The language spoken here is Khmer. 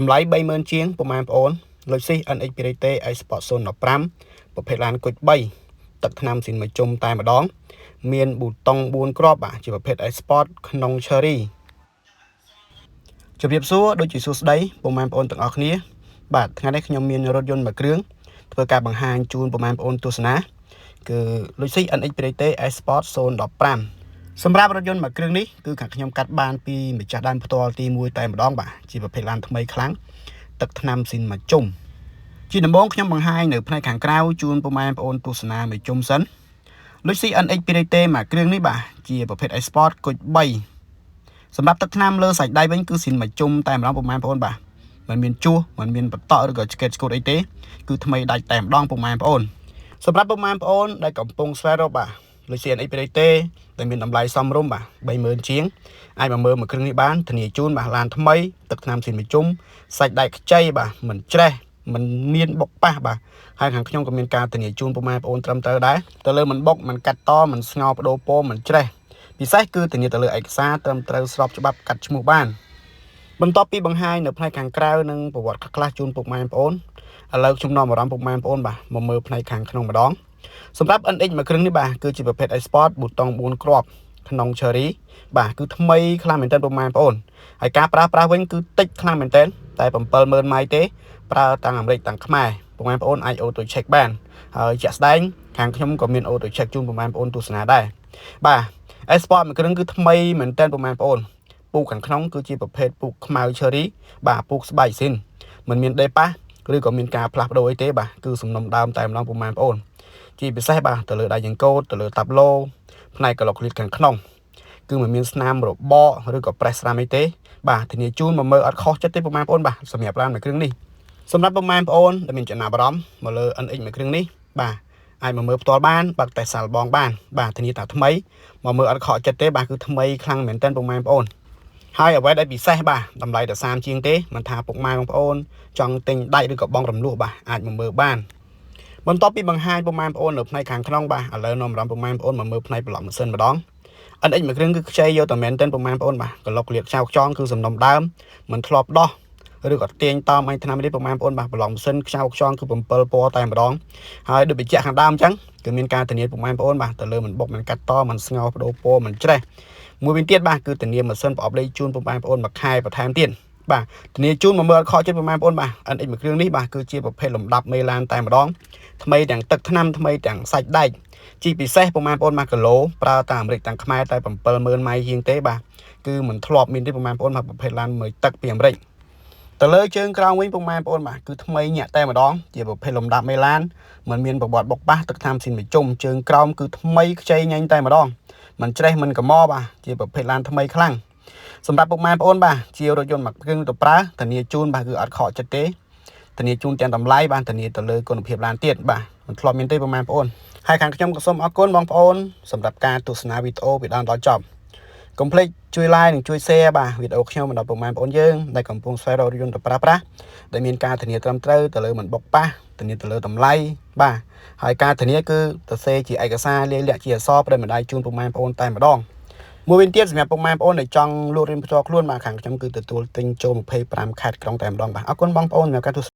តម្លៃ 30,000 ជាងប្រមាណបងប្អូនលុយស៊ី NX Pirate iSport 015 ប្រភេទឡានគុជ3ទឹកថ្នាំស៊ីនមួយជុំតែម្ដងមានប៊ូតុង4គ្រាប់បាទជាប្រភេទ iSport ក្នុង Cherry ជម្រាបសួរដូចជាសួស្ដីពុកម៉ែបងប្អូនទាំងអស់គ្នាបាទថ្ងៃនេះខ្ញុំមានរថយន្តមួយគ្រឿងធ្វើការបង្ហាញជូនពុកម៉ែបងប្អូនទស្សនាគឺ Lucy NX Pirate iSport 015សម្រាប់រថយន្តមួយគ្រឿងនេះគឺខាងខ្ញុំកាត់បានពីម្ចាស់ដើមផ្ទាល់ទី1តែម្ដងបាទជាប្រភេទឡានថ្មីខ្លាំងទឹកថ្នាំស៊ីនមួយជុំជាដំបូងខ្ញុំបង្ហាញនៅផ្នែកខាងក្រៅជូនពុកម៉ែបងប្អូនទស្សនាមួយជុំសិន Lucy NX Pirate មួយគ្រឿងនេះបាទជាប្រភេទ iSport គុជ3សម្រាប់ទឹកថ្នាំលើសាច់ដៃវិញគឺស៊ីនមួយជុំតែម្ដងពុកម៉ែបងប្អូនបាទមិនមានជួសមិនមានបន្តក់ឬក៏ឆ្កេតឆ្កូតអីទេគឺថ្មីដាច់តែម្ដងពុកម៉ែបងប្អូនសម្រាប់ពុកម៉ែបងប្អូនដែលកំពុងស្វែងរកបាទ Lucy NX Pirate ដែលមានតម្លៃសមរម្យបាទ 30,000 ជាងអាចមកមើលមួយគ្រឿងនេះបានធានាជូនបាទឡានថ្មីទឹកថ្នាំស៊ីនមួយជុំសាច់ដៃខ្ចីបាទមិនច្រេះមិនមានបុកប៉ះបាទហើយខាងខ្ញុំក៏មានការធានាជូនពុកម៉ែបងប្អូនត្រឹមត្រូវដែរទៅលើមិនបុកមិនកាត់តមិនស្ងោបដូរពណ៌មិនច្រេះពិសេសគឺធានាទៅលើឯកសារត្រឹមត្រូវស្របច្បាប់កាត់ឈ្មោះបានបន្ទាប់ពីបង្ហាញនៅផ្នែកខាងក្រៅនិងប្រវត្តិខ្លះជូនពុកម៉ែបងប្អូនឥឡូវខ្ញុំនាំអារម្មណ៍ពុកម៉ែបងប្អូនបាទមកមើលផ្នែកខាងក្នុងម្ដងសម្រាប់ NX មួយគ្រឿងនេះបាទគឺជាប្រភេទ iSport ប៊ូតុង4គ្រាប់ក្នុង Cherry បាទគឺថ្មីខ្លាំងមែនទែនពុកម៉ែបងប្អូនហើយការប្រើប្រាស់វិញគឺតិចខ្លាំងមែនទែនតែ 70000 ម៉ៃទេប្រើទាំងអាមេរិកទាំងខ្មែរពុកម៉ែបងប្អូនអាច auto check បានហើយជាក់ស្ដែងខាងខ្ញុំក៏មាន auto check ជូនពុកម៉ែបងប្អូនទស្សនាដែរបាទ iSport មួយគ្រឿងគឺថ្មីមែនទែនពុកម៉ែបងប្អូនពូកខាងក្នុងគឺជាប្រភេទពូកខ្មៅ Cherry បាទពូកស្បែកស៊ីនមិនមានដេប៉ាស់ឬក៏មានការផ្លាស់ប្ដូរអីទេបាទគឺសំណុំដើមតែម្ដងពុកម៉ែបងប្អូនជាពិសេសបាទទៅលើដៃចង្កូតទៅលើតាប់ឡូផ្នែកក្លុកឃ្លីតខាងក្នុងគឺមិនមានស្នាមរបកឬក៏ប្រេះស្រាមអីទេបាទធានាជូនមកមើលអត់ខុសចិត្តទេពុកម៉ែបងប្អូនបាទសម្រាប់ឡានមួយគ្រឿងនេះសម្រាប់ពុកម៉ែបងប្អូនដែលមានចំណាប់អារម្មណ៍មកលើ NX មួយគ្រឿងនេះបាទអាចមកមើលផ្ទាល់បានបើកតែសាល់បងបានបាទធានាថាថ្មីមកមើលអត់ខកចិត្តទេបាទគឺថ្មីខ្លាំងមែនទែនពុកម៉ែបងប្អូនហើយអ្វីដែលពិសេសបាទតម្លៃតែ30ជាងទេមិនថាពុកម៉ែបងប្អូនចង់ទិញដាច់ឬក៏បងរំលោះបាទអាចមកមើលបានបន្ទាប់ពីបង្ហាញពុកម៉ែបងប្អូននៅផ្នែកខាងក្នុងបាទឥឡូវនាំអារម្មណ៍ពុកម៉ែបងប្អូនមកមើលផ្នែកប្លុកម៉ាស៊ីនម្ដង NX មួយគ្រឿងគឺខ្ចីយកតែមែនទែនពុកម៉ែបងប្អូនបាទក្លុកឃ្លៀតខ្ចៅខ្ចងគឺសំណុំដើមមិនធ្លាប់ដោះឬក៏ទាញតោមអីឆ្នាំនេះពុកម៉ែបងប្អូនបាទប្លុកម៉ាស៊ីនខ្ចៅខ្ចងគឺ7ពណ៌តែម្ដងហើយដូចបញ្ជាក់ខាងដើមអញ្ចឹងគឺមានការធានាពុកម៉ែបងប្អូនបាទទៅលើមិនបុកមិនកាត់តមិនស្ងោបដូរពណ៌មិនច្រេះមួយវិញទៀតបាទគឺធានាម៉ាស៊ីនប្រអប់លេខជូនពុកម៉ែបងប្អូនមួយខែបន្ថែមទៀតបាទធានាជូនមកមើលអត់ខកចិត្តពុកម៉ែបងប្អូនបាទ NX មួយគ្រឿងនេះបាទគឺជាប្រភេទលំដាប់មេឡានតែម្ដងថ្មីទាំងទឹកថ្នាំថ្មីទាំងសាច់ដែកជីពិសេសពុកម៉ែបងប្អូនបាទគីឡូប្រើតាមអាមេរិកទាំងខ្មែរតែ 70000 ម៉ៃជាងទេបាទគឺមិនធ្លាប់មានទេពុកម៉ែបងប្អូនបាទប្រភេទឡានមួយទឹកពីអាមេរិកទៅលើជើងក្រោមវិញពុកម៉ែបងប្អូនបាទគឺថ្មីញាក់តែម្ដងជាប្រភេទលំដាប់មេឡានមិនមានប្រវត្តិបុកប៉ះទឹកថ្នាំស៊ីនមួយជុំជើងក្រោមគឺថ្មីខ្ចីញ៉ាញ់តែម្ដងមិនច្រេះមិនកម្មបាទជាប្រភេទឡានថ្មីខ្លាំងសម្រាប់ពុកម៉ែបងប្អូនបាទជារថយន្តមួយគ្រឿងទៅប្រើធានាជូនបាទគឺអត់ខកចិត្តទេធានាជូនទាំងតម្លៃបាទធានាទៅលើគុណភាពឡានទៀតបាទមិនធ្លាប់មានទេពុកម៉ែបងប្អូនហើយខាងខ្ញុំក៏សូមអរគុណបងប្អូនសម្រាប់ការទស្សនាវីដេអូពីដើមដល់ចប់កុំភ្លេចជួយ like និងជួយ share បាទវីដេអូខ្ញុំដល់ពុកម៉ែបងប្អូនយើងដែលកំពុងស្វែងរករថយន្តទៅប្រើប្រាស់ដែលមានការធានាត្រឹមត្រូវទៅលើមិនបុកប៉ះធានាទៅលើតម្លៃបាទហើយការធានាគឺទៅសេជាឯកសារលាយលក្ខជាអក្សរប្រិយម្ដាយជូនពុកម៉ែបងប្អូនតែម្ដងមួយវិញទៀតសម្រាប់ពុកម៉ែបងប្អូនដែលចង់លក់រៀនផ្ទាល់ខ្លួនបាទខាងខ្ញុំគឺទទួលទិញចូល25ខេត្តក្រុងតែម្ដងបាទអរគុណបងប្អូនសម្រាប់ការទស្សនា